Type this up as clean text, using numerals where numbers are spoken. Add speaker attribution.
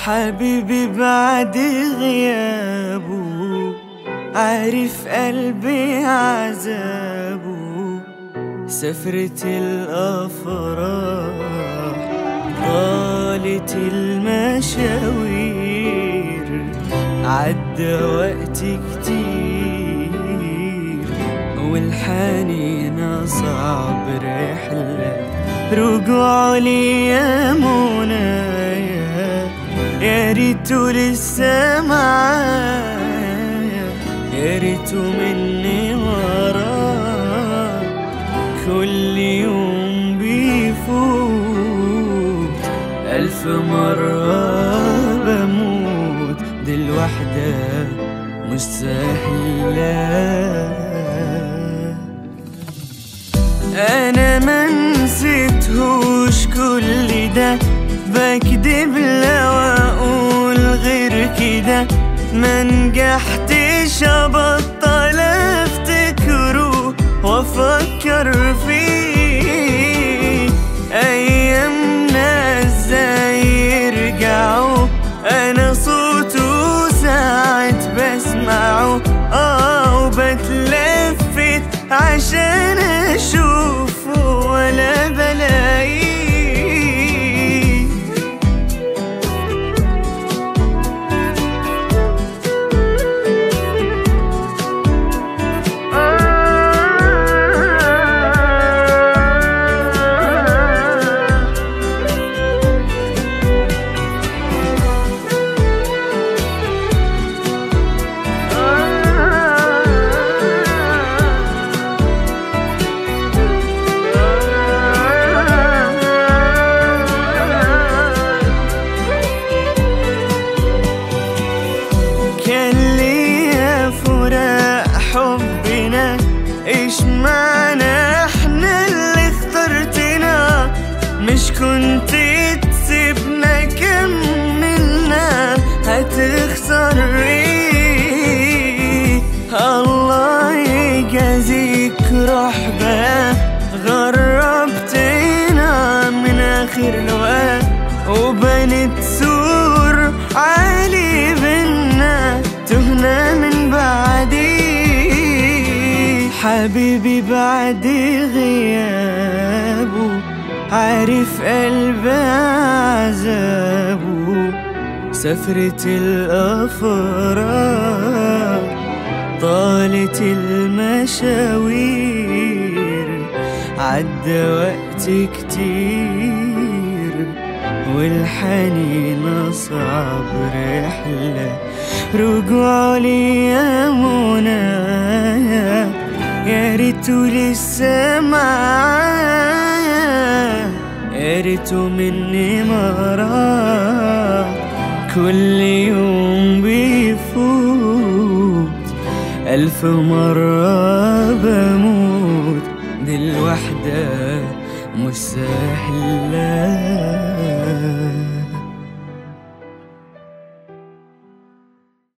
Speaker 1: حبيبي بعد غيابه عارف قلبي عذابه. سفرة الأفراح طالت المشاوير، عدى وقت كتير والحنين صعب رحلة رجوع لي يا منايا. يا ريتو لسه معايا، يا ريتو مني وراه. كل يوم بيفوت 1000 مرة بموت، دي الوحدة مش سهلة. أنا منسيتهوش كل ده، بكدب لو أقول غير كده. منجحتش أبطل أفتكره وأفكر فيه. أيامنا إزاي يرجعوا، أنا صوته ساعات بسمعه وبتلفت عشان أشوفه ولا بلاقيه. كان ليا فراق حبنا، إيش معنى احنا اللي اخترتنا؟ مش كنت تسيبنا كملنا، هتخسر ايه؟ الله يجازيك روح بقى، غربتنا من آخر لقاء وبنت سور عالي بينا، تهنا من بعدي. حبيبي بعد غيابه عارف قلبي عذابه. سفرة الأفراح طالت المشاوير، عدى وقت كتير والحنين صعب رحلة رجوع لي يا منايا. يا ريتو لسه معايا، يا ريتو مني مراه. كل يوم بيفوت 1000 مرة بموت، دي الوحدة مش سهلة.